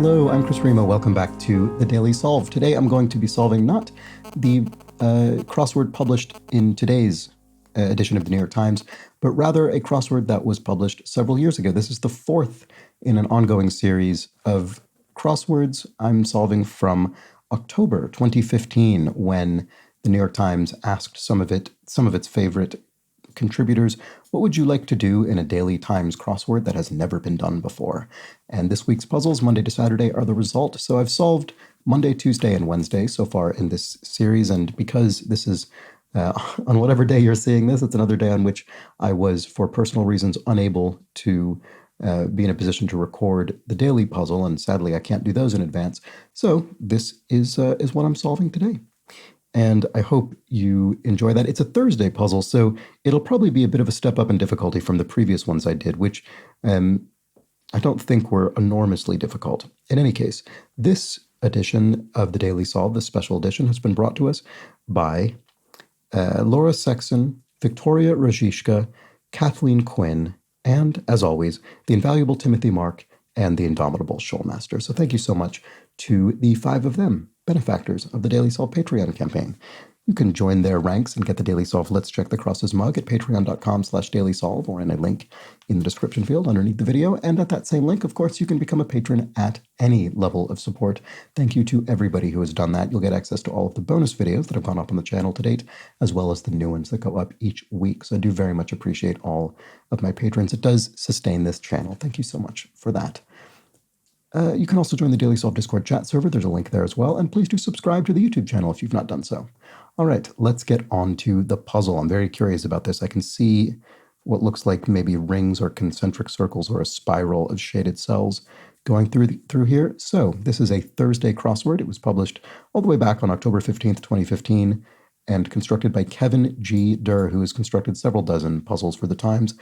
Hello, I'm Chris Remo. Welcome back to the Daily Solve. Today I'm going to be solving not the crossword published in today's edition of the New York Times, but rather a crossword that was published several years ago. This is the fourth in an ongoing series of crosswords I'm solving from October 2015, when the New York Times asked some of its favorite contributors, what would you like to do in a Daily Times crossword that has never been done before? And this week's puzzles, Monday to Saturday, are the result. So I've solved Monday, Tuesday, and Wednesday so far in this series. And because this is on whatever day you're seeing this, it's another day on which I was, for personal reasons, unable to be in a position to record the daily puzzle. And sadly, I can't do those in advance. So this is what I'm solving today. And I hope you enjoy that. It's a Thursday puzzle, so it'll probably be a bit of a step up in difficulty from the previous ones I did, which I don't think were enormously difficult. In any case, this edition of the Daily Solve, this special edition, has been brought to us by Laura Sexton, Victoria Rojishka, Kathleen Quinn, and, as always, the invaluable Timothy Mark and the indomitable Shoalmaster. So thank you so much to the five of them, benefactors of the Daily Solve Patreon campaign. You can join their ranks and get the Daily Solve Let's Check the Crosses mug at patreon.com/dailysolve or in a link in the description field underneath the video. And at that same link, of course, you can become a patron at any level of support. Thank you to everybody who has done that. You'll get access to all of the bonus videos that have gone up on the channel to date, as well as the new ones that go up each week. So I do very much appreciate all of my patrons. It does sustain this channel. Thank you so much for that. You can also join the Daily Solve Discord chat server. There's a link there as well. And please do subscribe to the YouTube channel if you've not done so. All right, let's get on to the puzzle. I'm very curious about this. I can see what looks like maybe rings or concentric circles or a spiral of shaded cells going through here. So this is a Thursday crossword. It was published all the way back on October 15th, 2015, and constructed by Kevin G. Durr, who has constructed several dozen puzzles for the Times.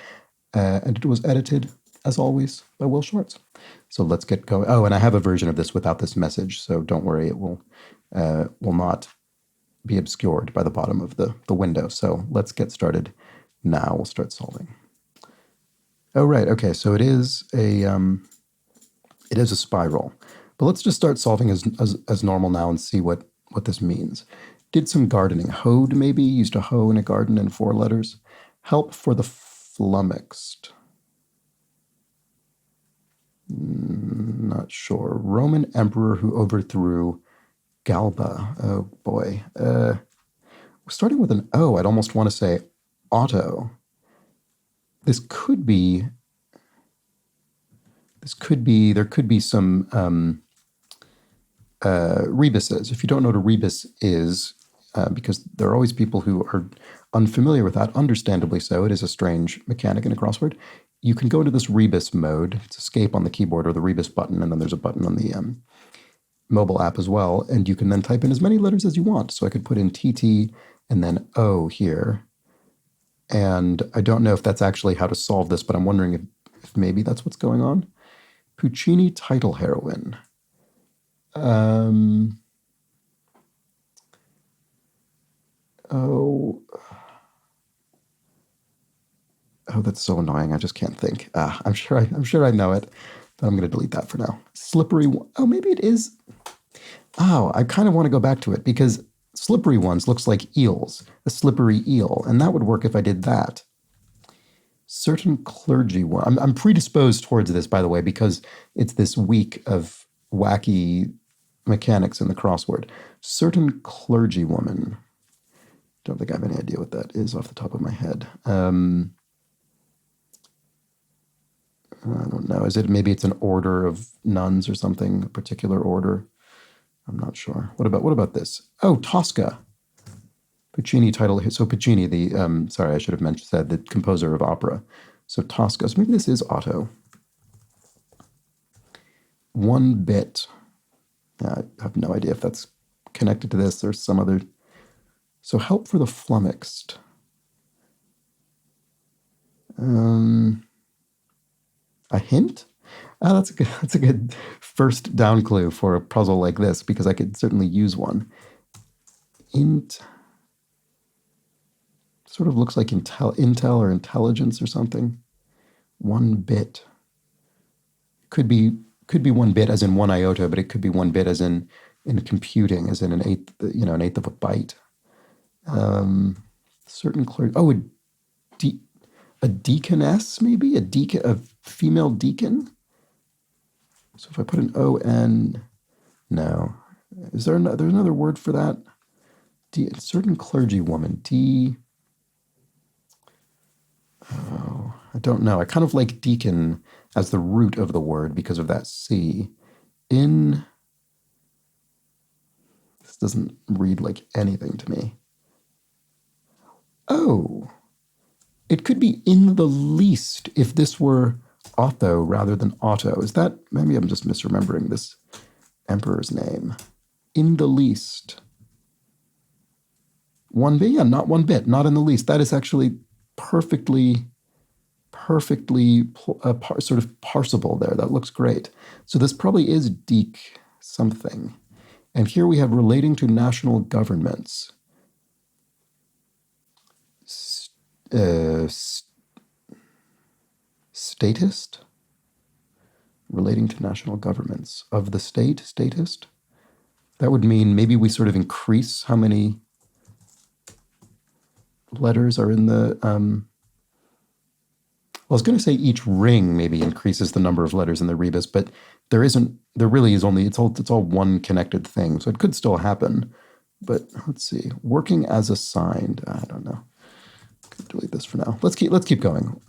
And it was edited, as always, by Will Shorts. So let's get going. Oh, and I have a version of this without this message, so don't worry, it will not be obscured by the bottom of the window. So let's get started now. We'll start solving. Oh, right. Okay, so it is a spiral. But let's just start solving as normal now and see what this means. Did some gardening. Hoed, maybe? Used to hoe in a garden in 4 letters. Help for the flummoxed. Not sure. Roman emperor who overthrew Galba. Oh boy. We're starting with an O. I'd almost want to say Otto. There could be some rebuses. If you don't know what a rebus is, because there are always people who are unfamiliar with that, understandably so. It is a strange mechanic in a crossword. You can go into this rebus mode. It's escape on the keyboard or the rebus button, and then there's a button on the mobile app as well, and you can then type in as many letters as you want. So I could put in TT and then O here. And I don't know if that's actually how to solve this, but I'm wondering if maybe that's what's going on. Puccini title heroine. Oh, that's so annoying. I just can't think. I'm sure I know it, but I'm going to delete that for now. Slippery. Oh, maybe it is. Oh, I kind of want to go back to it because slippery ones looks like eels, a slippery eel, and that would work if I did that. Certain clergy one. I'm predisposed towards this, by the way, because it's this week of wacky mechanics in the crossword. Certain clergywoman. Don't think I have any idea what that is off the top of my head. I don't know. Maybe it's an order of nuns or something, a particular order? I'm not sure. What about this? Oh, Tosca. Puccini title. So Puccini, sorry, I should have said the composer of opera. So Tosca. So maybe this is Otto. One bit. I have no idea if that's connected to this or some other. So help for the flummoxed. A hint? That's a good first down clue for a puzzle like this, because I could certainly use one. Int sort of looks like intel or intelligence or something. One bit. Could be could be 1 bit as in 1 iota, but it could be 1 bit as in computing, as in an eighth, an eighth of a byte. Certain clergy. Oh, a deaconess, maybe a female deacon. So if I put an O-N, no. Is there there's another word for that? Certain clergywoman. Oh, I don't know. I kind of like deacon as the root of the word because of that C. This doesn't read like anything to me. Oh, it could be in the least if this were Otho rather than Otto. Is that, maybe I'm just misremembering this emperor's name. In the least. 1 bit, yeah, not 1 bit, not in the least. That is actually perfectly sort of parsable there. That looks great. So this probably is deek something. And here we have relating to national governments. Statist? Relating to national governments. Of the state, statist? That would mean maybe we sort of increase how many letters are in the... I was going to say each ring maybe increases the number of letters in the rebus, but there really is only, it's all one connected thing. So it could still happen. But let's see. Working as assigned. I don't know. Delete this for now. Let's keep going.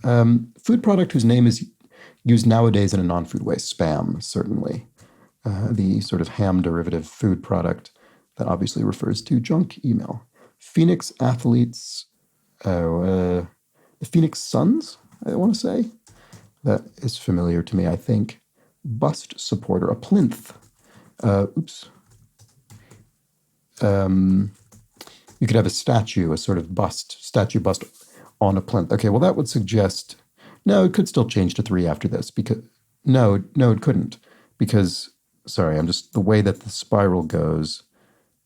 Food product whose name is used nowadays in a non-food way. Spam, certainly. The sort of ham derivative food product that obviously refers to junk email. Phoenix athletes. The Phoenix Suns, I want to say. That is familiar to me, I think. Bust supporter, a plinth. Oops. You could have a statue, a sort of statue bust on a plinth. Okay, well, that would suggest... No, it could still change to 3 after this. Because No, it couldn't. Because, sorry, the way that the spiral goes,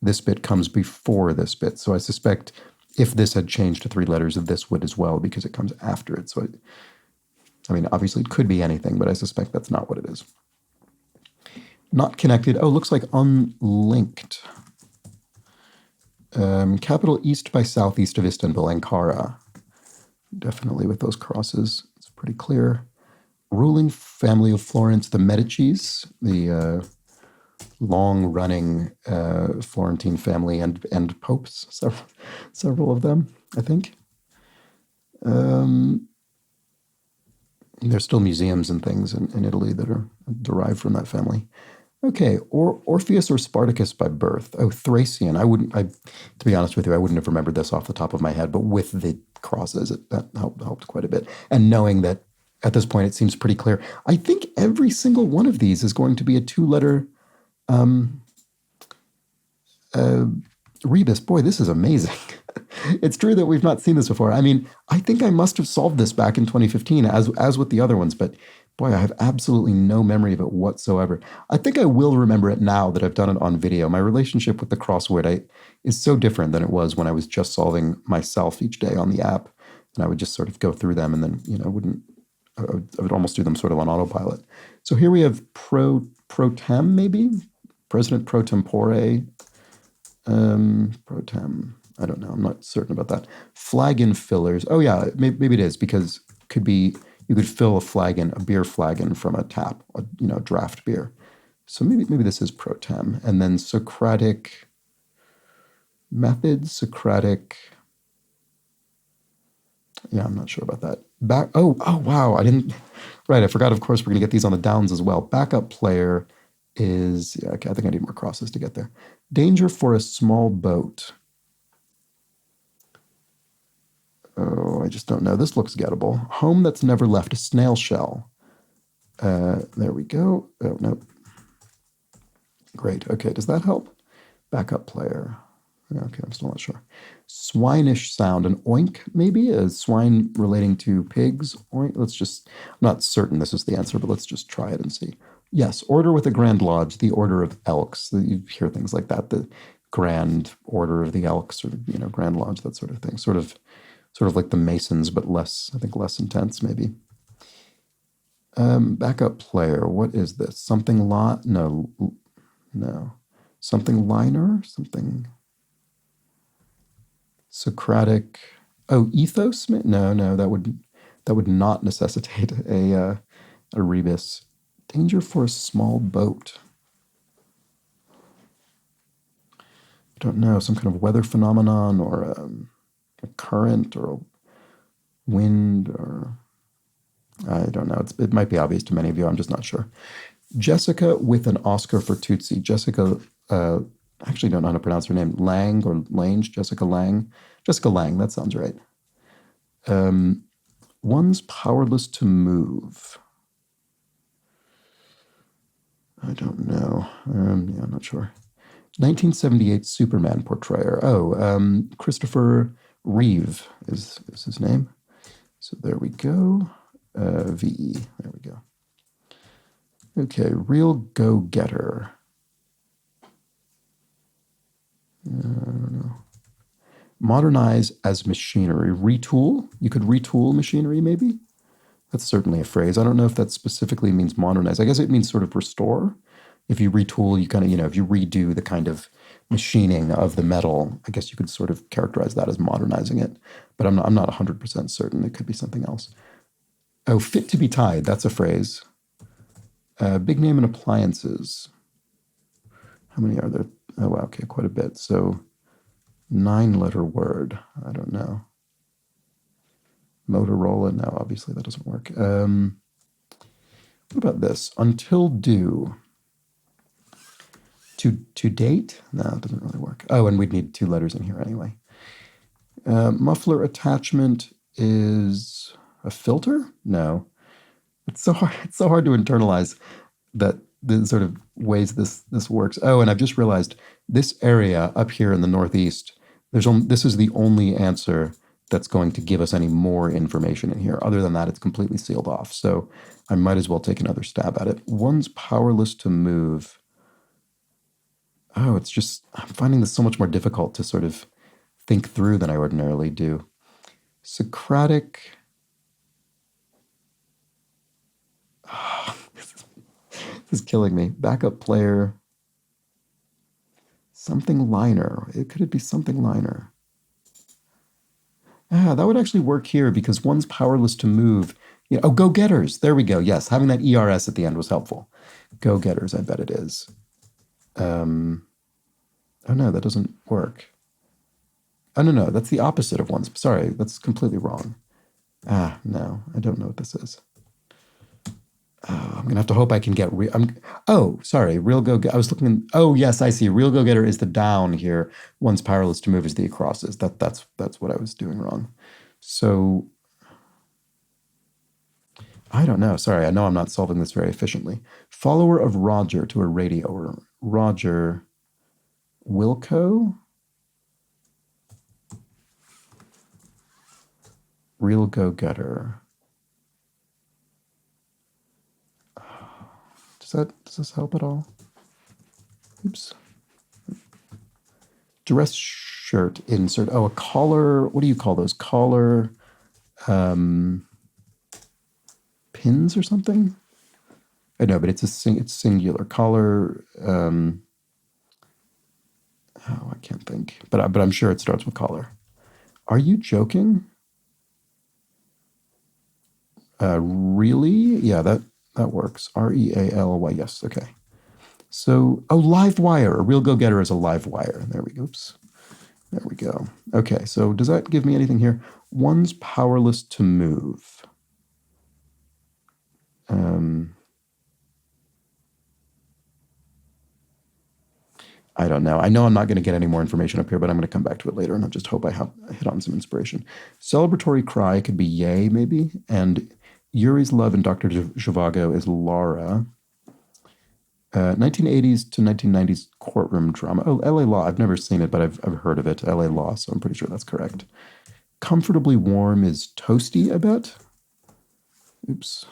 this bit comes before this bit. So I suspect if this had changed to 3 letters, this would as well, because it comes after it. So, obviously it could be anything, but I suspect that's not what it is. Not connected. Oh, looks like unlinked. Capital east by southeast of Istanbul, Ankara. Definitely with those crosses, it's pretty clear. Ruling family of Florence, the Medicis, the long-running Florentine family and popes, several of them, I think. There's still museums and things in Italy that are derived from that family. Okay, Orpheus or Spartacus by birth. Oh, Thracian. To be honest with you, I wouldn't have remembered this off the top of my head, but with the crosses, that helped quite a bit. And knowing that at this point it seems pretty clear. I think every single one of these is going to be a 2-letter rebus. Boy, this is amazing. It's true that we've not seen this before. I think I must have solved this back in 2015, as with the other ones, but boy, I have absolutely no memory of it whatsoever. I think I will remember it now that I've done it on video. My relationship with the crossword is so different than it was when I was just solving myself each day on the app, and I would just sort of go through them and then, I would almost do them sort of on autopilot. So here we have pro tem, maybe? President pro tempore. Pro tem. I don't know. I'm not certain about that. Flagon fillers. Oh, yeah, maybe it is, because it could be... You could fill a beer flagon from a tap, draft beer. So maybe this is pro tem. And then Socratic methods, Socratic... Yeah, I'm not sure about that. Oh, wow, I didn't... Right, I forgot, of course, we're going to get these on the downs as well. Backup player is... Yeah, okay, I think I need more crosses to get there. Danger for a small boat. Oh, I just don't know. This looks gettable. Home that's never left, a snail shell. There we go. Oh, no. Great. Okay, does that help? Backup player. Okay, I'm still not sure. Swinish sound, an oink, maybe? A swine relating to pigs? Oink. I'm not certain this is the answer, but let's just try it and see. Yes, order with a grand lodge, the order of elks. You hear things like that, the grand order of the elks, or, grand lodge, that sort of thing. Sort of like the Masons, but less intense, maybe. Backup player. What is this? Something no. Something liner? Something Socratic. Oh, ethos? No, that would not necessitate a rebus. Danger for a small boat. I don't know, some kind of weather phenomenon or a current or a wind or I don't know. It might be obvious to many of you. I'm just not sure. Jessica with an Oscar for Tootsie. Jessica, I actually don't know how to pronounce her name. Lang or Lange? Jessica Lang. Jessica Lang, that sounds right. One's powerless to move. I don't know. Yeah, I'm not sure. 1978 Superman portrayer. Oh, Christopher Reeve is his name. So there we go. VE. There we go. Okay, real go-getter. I don't know. Modernize as machinery. Retool. You could retool machinery, maybe? That's certainly a phrase. I don't know if that specifically means modernize. I guess it means sort of restore. If you retool, you kind of, if you redo the kind of machining of the metal, I guess you could sort of characterize that as modernizing it. But I'm not 100% certain. It could be something else. Oh, fit to be tied. That's a phrase. Big name in appliances. How many are there? Oh, wow. Okay, quite a bit. So 9-letter word. I don't know. Motorola. No, obviously that doesn't work. What about this? Until due. To date? No, it doesn't really work. Oh, and we'd need 2 letters in here anyway. Muffler attachment is a filter? No. It's so hard to internalize that the sort of ways this works. Oh, and I've just realized this area up here in the Northeast, this is the only answer that's going to give us any more information in here. Other than that, it's completely sealed off. So I might as well take another stab at it. One's powerless to move. Oh, it's just, I'm finding this so much more difficult to sort of think through than I ordinarily do. Socratic. Oh, this is killing me. Backup player. Something liner. Could it be something liner? Ah, that would actually work here because one's powerless to move. Oh, go-getters. There we go. Yes, having that ERS at the end was helpful. Go-getters, I bet it is. Oh no, that doesn't work. Oh no, that's the opposite of one's. Sorry, that's completely wrong. Ah, no, I don't know what this is. Oh, I'm gonna have to hope I can get oh, sorry, real go. I was looking. Oh yes, I see. Real go-getter is the down here. One's powerless to move is the acrosses. That's what I was doing wrong. So I don't know. Sorry, I know I'm not solving this very efficiently. Follower of Roger to a radioer. Roger Wilco. Real go-getter. Does this help at all? Oops. Dress shirt insert. Oh, a collar. What do you call those? Collar pins or something? I know, but it's singular. Collar. Oh, I can't think. But I'm sure it starts with collar. Are you joking? Really? Yeah, that works. REALY. Yes. Okay. So, oh, live wire. A real go-getter is a live wire. There we go. Oops. There we go. Okay, so does that give me anything here? One's powerless to move. I don't know. I know I'm not going to get any more information up here, but I'm going to come back to it later, and I just hope I hit on some inspiration. Celebratory cry could be yay, maybe, and Yuri's love in Dr. Zhivago is Laura. 1980s to 1990s courtroom drama. Oh, LA Law. I've never seen it, but I've heard of it. LA Law, so I'm pretty sure that's correct. Comfortably warm is toasty, I bet. Oops.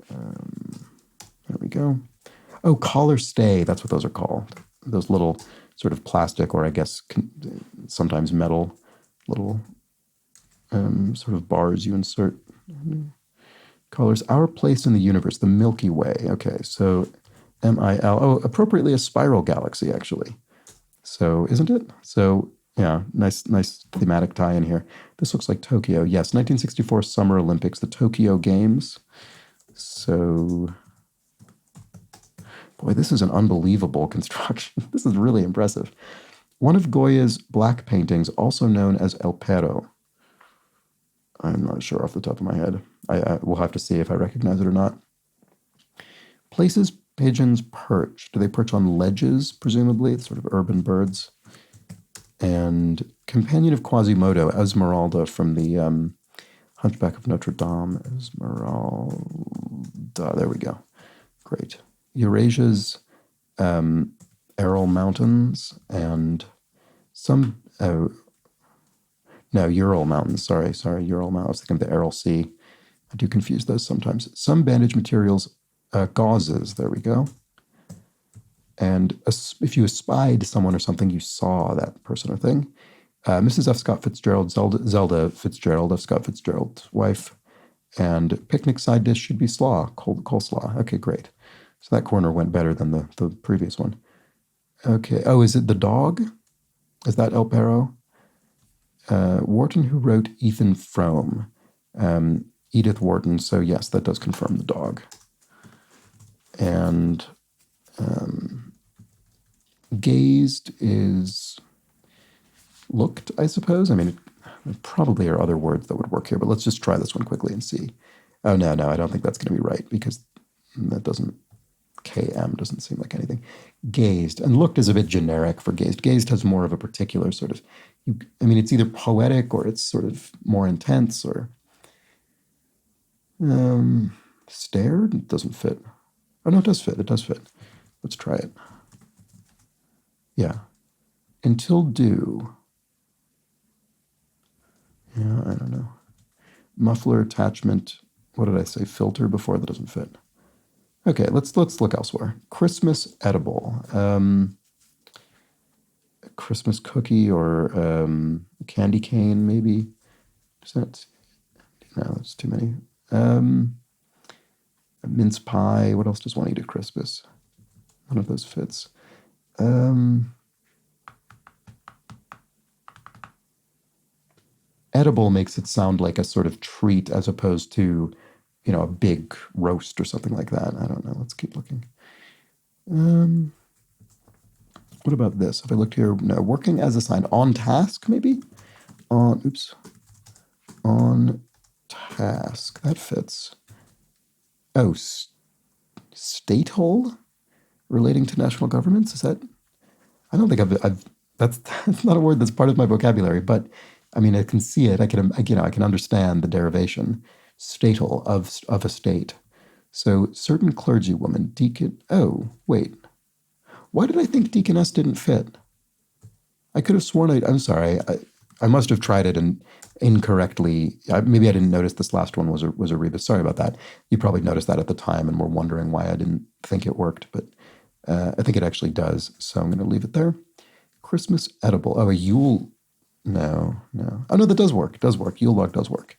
There we go. Oh, collar stay. That's what those are called. Those little sort of plastic or I guess sometimes metal little sort of bars you insert. Colors, our place in the universe, the Milky Way. Okay, so MIL. Oh, appropriately a spiral galaxy, actually. So, isn't it? So, yeah, nice thematic tie in here. This looks like Tokyo. Yes, 1964 Summer Olympics, the Tokyo Games. So, boy, this is an unbelievable construction. This is really impressive. One of Goya's black paintings, also known as El Perro. I'm not sure off the top of my head. I will have to see if I recognize it or not. Places pigeons perch. Do they perch on ledges, presumably? It's sort of urban birds. And companion of Quasimodo, Esmeralda from the Hunchback of Notre Dame. Esmeralda. There we go. Great. Eurasia's Aral Mountains and some... no, Ural Mountains. Sorry, Ural Mountains. I was thinking of the Aral Sea. I do confuse those sometimes. Some bandage materials, gauzes. There we go. And if you espied someone or something, you saw that person or thing. Mrs. F. Scott Fitzgerald, Zelda Fitzgerald, F. Scott Fitzgerald's wife. And picnic side dish should be slaw, coleslaw. Okay, great. So that corner went better than the previous one. Okay. Oh, is it the dog? Is that El Perro? Wharton, who wrote Ethan Frome. Edith Wharton. So yes, that does confirm the dog. And gazed is looked, I suppose. I mean, there probably are other words that would work here, but let's just try this one quickly and see. Oh, no, I don't think that's going to be right because that doesn't, KM doesn't seem like anything. Gazed, and looked is a bit generic for gazed. Gazed has more of a particular sort of, it's either poetic or it's sort of more intense or stared. It doesn't fit. Oh, no, it does fit. It does fit. Let's try it. Yeah. Until due. Yeah, I don't know. Muffler attachment. What did I say? Filter before. That doesn't fit. Okay, let's look elsewhere. Christmas edible. Christmas cookie or candy cane, maybe. Is that? No, that's too many. A mince pie. What else does one eat at Christmas? None of those fits. Edible makes it sound like a sort of treat as opposed to, a big roast or something like that. I don't know. Let's keep looking. What about this? If I looked here, no, working as assigned. On task, maybe? On task. That fits. Oh, state hole? Relating to national governments? Is that? I don't think I've that's not a word that's part of my vocabulary, but I mean, I can see it. I can understand the derivation. Statal of a state. So certain clergywoman, deacon. Oh, wait. Why did I think deaconess didn't fit? I could have sworn I'm sorry. I must have tried it and incorrectly. Maybe I didn't notice this last one was a rebus. Sorry about that. You probably noticed that at the time and were wondering why I didn't think it worked, but I think it actually does. So I'm going to leave it there. Christmas edible. Oh, a Yule. No. Oh, no, that does work. It does work. Yule log does work.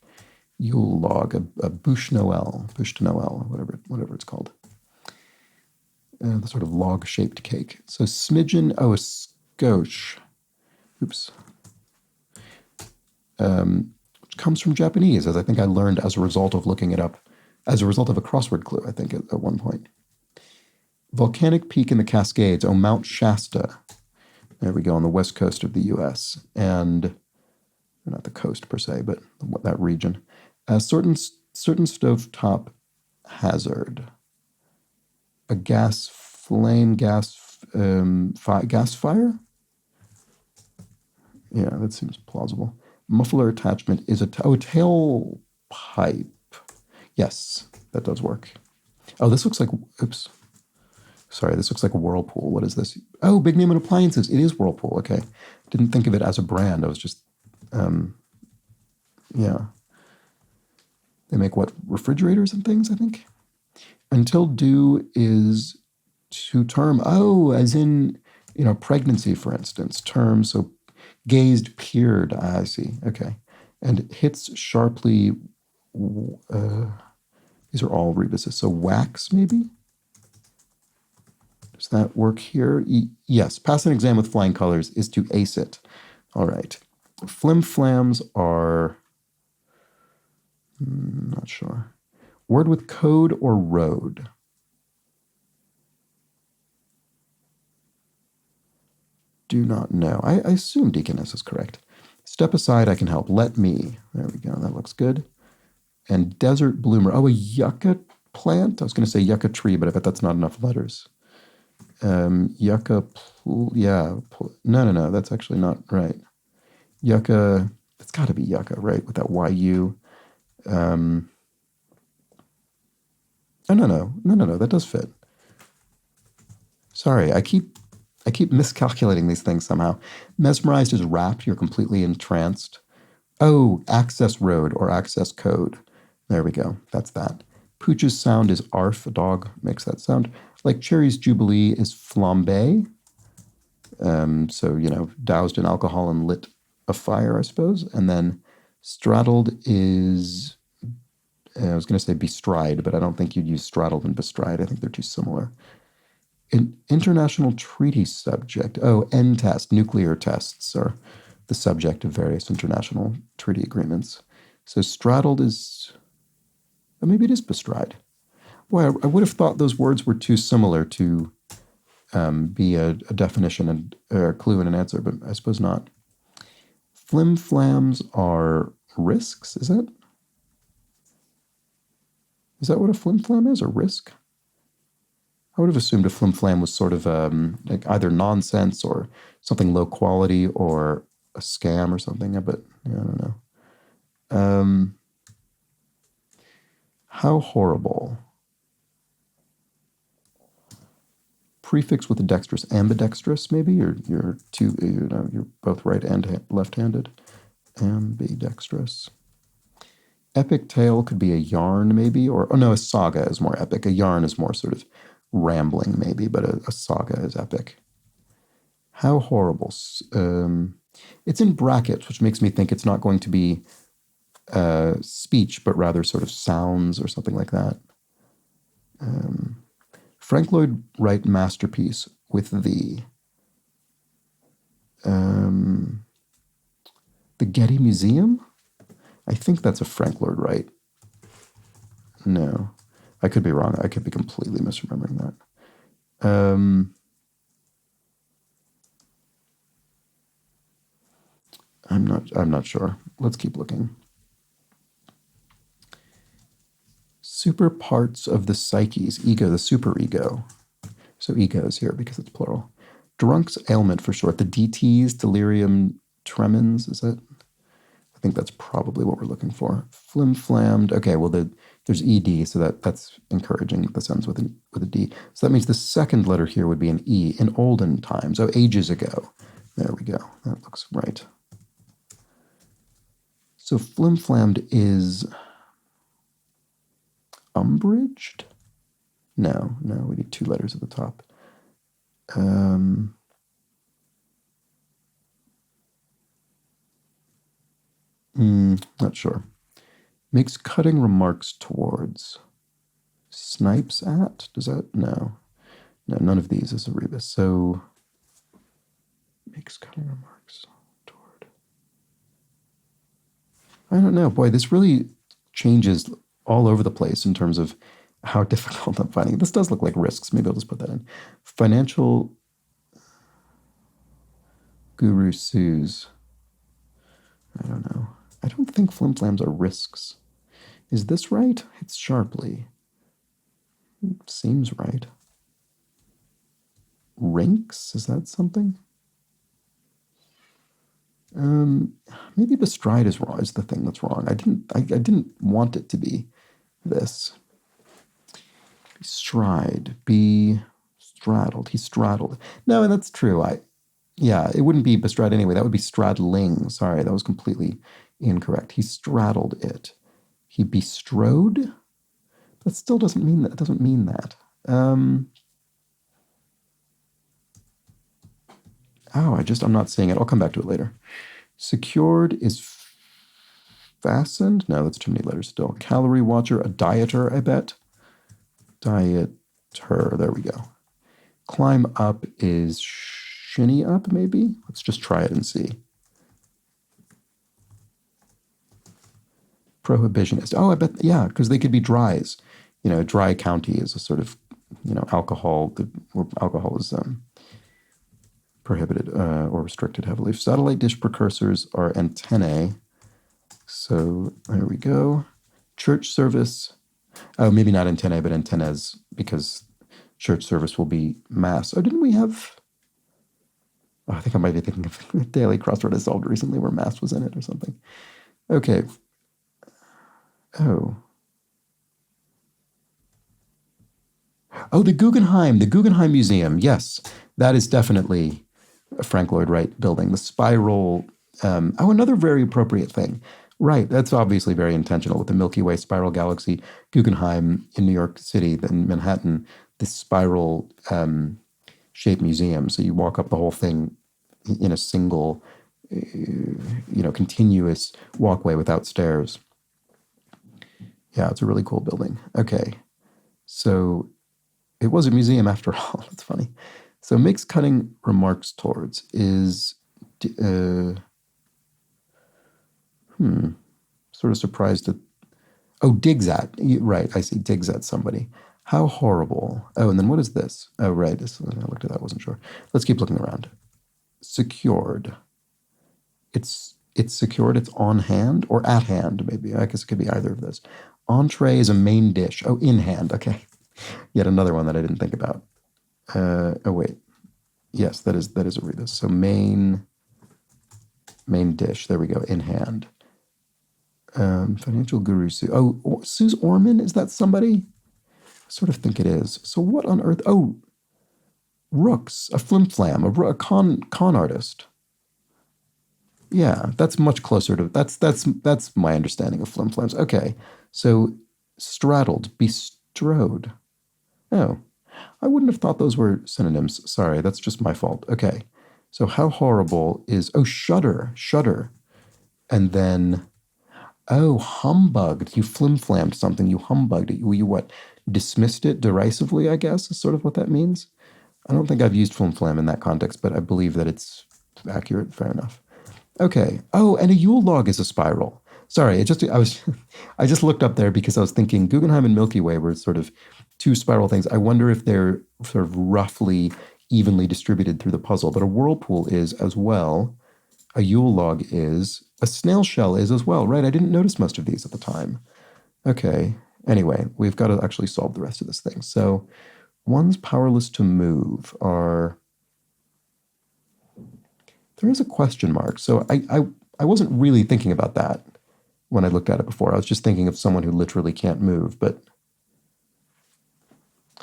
Yule log, a bûche de Noël, whatever it's called. The sort of log-shaped cake. So smidgen, a scotch. Oops. Which comes from Japanese, as I think I learned as a result of looking it up, as a result of a crossword clue, I think, at one point. Volcanic peak in the Cascades, Mount Shasta. There we go, on the west coast of the U.S. And not the coast per se, but that region. Certain stovetop hazard. A gas fire? Yeah, that seems plausible. Muffler attachment is a tailpipe. Yes, that does work. Oh, this looks like, oops. Sorry, this looks like a Whirlpool. What is this? Oh, Big Name in Appliances. It is Whirlpool. Okay. Didn't think of it as a brand. I was just, yeah. They make what? Refrigerators and things, I think? Until due is to term. Oh, as in, pregnancy, for instance. Term, so gazed, peered. I see. Okay. And hits sharply. These are all rebuses. So wax, maybe? Does that work here? Yes. Pass an exam with flying colors is to ace it. All right. Flim-flams are... not sure. Word with code or road? Do not know. I assume Deaconess is correct. Step aside, I can help. Let me. There we go. That looks good. And desert bloomer. Oh, a yucca plant? I was going to say yucca tree, but I bet that's not enough letters. Yucca, yeah. No. That's actually not right. Yucca, it's got to be yucca, right? With that YU. Oh, no. That does fit. Sorry, I keep miscalculating these things somehow. Mesmerized is rapt. You're completely entranced. Oh, access road or access code. There we go. That's that. Pooch's sound is arf. A dog makes that sound. Like Cherry's Jubilee is flambe. So, doused in alcohol and lit a fire, I suppose. And then straddled is, I was going to say bestride, but I don't think you'd use straddled and bestride. I think they're too similar. An international treaty subject. Oh, NTEST, nuclear tests are the subject of various international treaty agreements. So straddled is, oh, maybe it is bestride. Boy, I would have thought those words were too similar to be a definition and a clue and an answer, but I suppose not. Flim-flams are risks, is that? Is that what a flim-flam is, a risk? I would have assumed a flim-flam was sort of like either nonsense or something low quality or a scam or something, but yeah, I don't know. How horrible. Prefix with a dexterous, ambidextrous, maybe? You're both right and left-handed. Ambidextrous. Epic tale could be a yarn, maybe, or oh no, a saga is more epic. A yarn is more sort of rambling, maybe, but a saga is epic. How horrible. It's in brackets, which makes me think it's not going to be speech, but rather sort of sounds or something like that. Frank Lloyd Wright masterpiece with the Getty Museum? I think that's a Frank Lloyd Wright. No, I could be wrong. I could be completely misremembering that. I'm not sure. Let's keep looking. Super parts of the psyches, ego, the superego. So ego is here because it's plural. Drunk's ailment for short. The DTs, delirium tremens, is that? I think that's probably what we're looking for. Flim-flammed. Okay, well, there's ED, so that's encouraging. This ends with a D. So that means the second letter here would be an E in olden times. Oh, ages ago. There we go. That looks right. So flim-flammed is umbraged? No, we need two letters at the top. Not sure. Makes cutting remarks towards. Snipes at? Does that? No, none of these is a rebus. So makes cutting remarks toward. I don't know. Boy, this really changes all over the place in terms of how difficult I'm finding it. This does look like risks. Maybe I'll just put that in. Financial guru sues. I don't know. I don't think flim-flams are risks. Is this right? It's sharply. It seems right. Rinks? Is that something? Maybe bestride is wrong. Is the thing that's wrong. I didn't want it to be this. Bestride. Be straddled. He straddled. No, and that's true. Yeah, it wouldn't be bestride anyway. That would be straddling. Sorry, that was completely incorrect. He straddled it. He bestrode? That still doesn't mean that. It doesn't mean that. I'm not seeing it. I'll come back to it later. Secured is Fastened? No, that's too many letters still. Calorie watcher, a dieter, I bet. Dieter, there we go. Climb up is shinny up, maybe? Let's just try it and see. Prohibitionist. Oh, I bet, yeah, because they could be dries. You know, dry county is a sort of, you know, alcohol. Alcohol is prohibited or restricted heavily. Satellite dish precursors are antennae. So there we go. Church service. Oh, maybe not antennae, but antennas, because church service will be mass. Oh, didn't we have... Oh, I think I might be thinking of a daily crossword I solved recently where mass was in it or something. Okay. Oh. Oh, the Guggenheim Museum. Yes, that is definitely a Frank Lloyd Wright building. The spiral. Another very appropriate thing. Right, that's obviously very intentional with the Milky Way spiral galaxy. Guggenheim in New York City, then Manhattan, this spiral shaped museum. So you walk up the whole thing in a single, continuous walkway without stairs. Yeah, it's a really cool building. Okay, so it was a museum after all. That's funny. So makes cutting remarks towards is, sort of surprised at, digs at, right, I see, digs at somebody. How horrible. Oh, and then what is this? Oh, right, I looked at that, wasn't sure. Let's keep looking around. Secured. It's secured, it's on hand, or at hand, maybe. I guess it could be either of those. Entree is a main dish. Oh, in hand, okay. Yet another one that I didn't think about. Wait. Yes, that is a rebus. So main dish. There we go. In hand. Financial guru Sue. Oh, Suze Orman, is that somebody? I sort of think it is. So what on earth? Oh, Rooks, a flim-flam, a con artist. Yeah, that's much closer to that's my understanding of flim-flams. Okay, so straddled, bestrode. Oh, I wouldn't have thought those were synonyms. Sorry, that's just my fault. Okay, so how horrible is, shudder, and then, humbugged. You flim-flammed something. You humbugged it. You what? Dismissed it derisively, I guess, is sort of what that means. I don't think I've used flim-flam in that context, but I believe that it's accurate. Fair enough. Okay. Oh, and a Yule log is a spiral. Sorry, I just looked up there because I was thinking Guggenheim and Milky Way were sort of two spiral things. I wonder if they're sort of roughly evenly distributed through the puzzle, but a whirlpool is as well. A Yule log is. A snail shell is as well, right? I didn't notice most of these at the time. Okay. Anyway, we've got to actually solve the rest of this thing. So one's powerless to move are... There is a question mark. So I wasn't really thinking about that when I looked at it before. I was just thinking of someone who literally can't move, but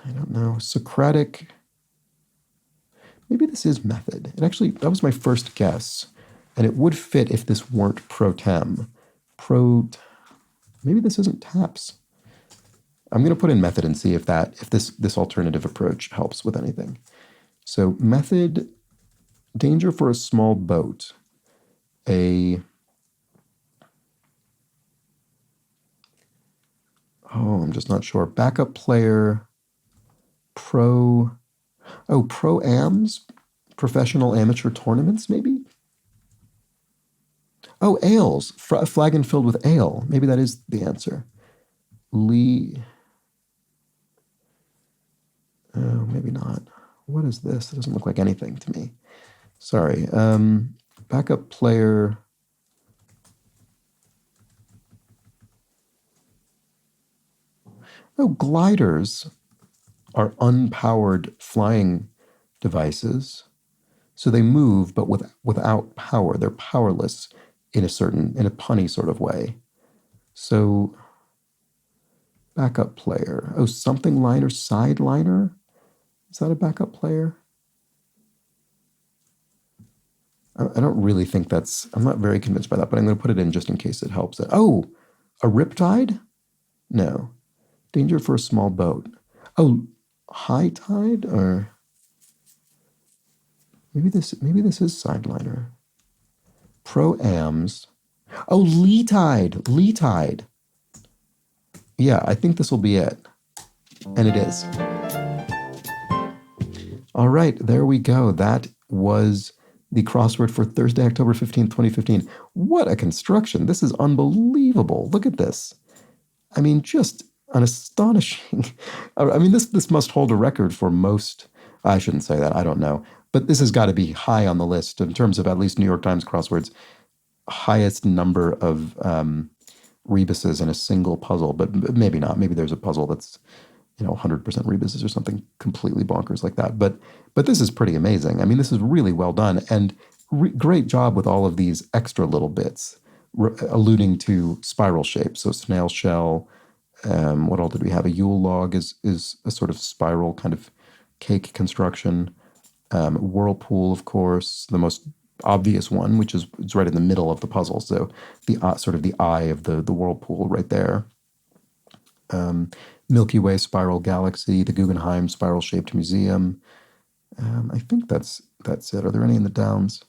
I don't know. Socratic. Maybe this is method. It actually, that was my first guess. And it would fit if this weren't pro tem. Maybe this isn't taps. I'm going to put in method and see if this alternative approach helps with anything. So method, danger for a small boat. I'm just not sure. Backup player, pro-ams, professional amateur tournaments, maybe? Oh, ales, flagon filled with ale. Maybe that is the answer. Lee. Oh, maybe not. What is this? It doesn't look like anything to me. Sorry. Backup player. Oh, gliders are unpowered flying devices. So they move, but without power. They're powerless in a punny sort of way. So backup player. Oh, something liner, sideliner? Is that a backup player? I don't really think I'm not very convinced by that, but I'm going to put it in just in case it helps. Oh, a riptide? No. Danger for a small boat. Oh, high tide? Or maybe this is sideliner. Pro-ams. Oh, Lee Tide. Lee Tide. Yeah, I think this will be it. And it is. All right, there we go. That was the crossword for Thursday, October 15th, 2015. What a construction. This is unbelievable. Look at this. I mean, just an astonishing. I mean, this must hold a record for most. I shouldn't say that. I don't know. But this has got to be high on the list in terms of at least New York Times crosswords, highest number of rebuses in a single puzzle. But maybe not. Maybe there's a puzzle that's 100% rebuses or something completely bonkers like that. But this is pretty amazing. I mean, this is really well done, and great job with all of these extra little bits alluding to spiral shapes. So snail shell. What all did we have? A Yule log is a sort of spiral kind of cake construction. Whirlpool, of course, the most obvious one, which is it's right in the middle of the puzzle. So the sort of the eye of the whirlpool right there. Milky Way spiral galaxy, the Guggenheim spiral shaped museum. I think that's it. Are there any in the Downs?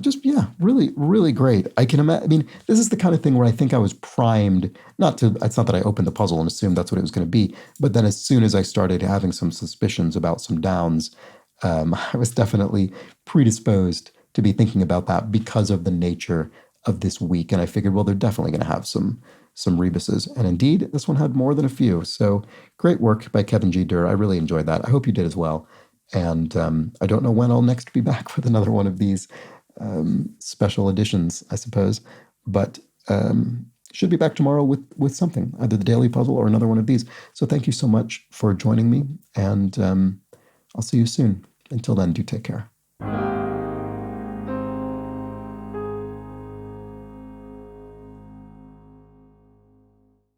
Just yeah, really, really great. I can imagine. I mean, this is the kind of thing where I think I was primed. Not to. It's not that I opened the puzzle and assumed that's what it was going to be, but then as soon as I started having some suspicions about some Downs, I was definitely predisposed to be thinking about that because of the nature of this week. And I figured, well, they're definitely going to have some rebuses, and indeed, this one had more than a few. So great work by Kevin G. Durr. I really enjoyed that. I hope you did as well. And I don't know when I'll next be back with another one of these special editions, I suppose, but should be back tomorrow with something, either the daily puzzle or another one of these. So thank you so much for joining me, and I'll see you soon. Until then, do take care.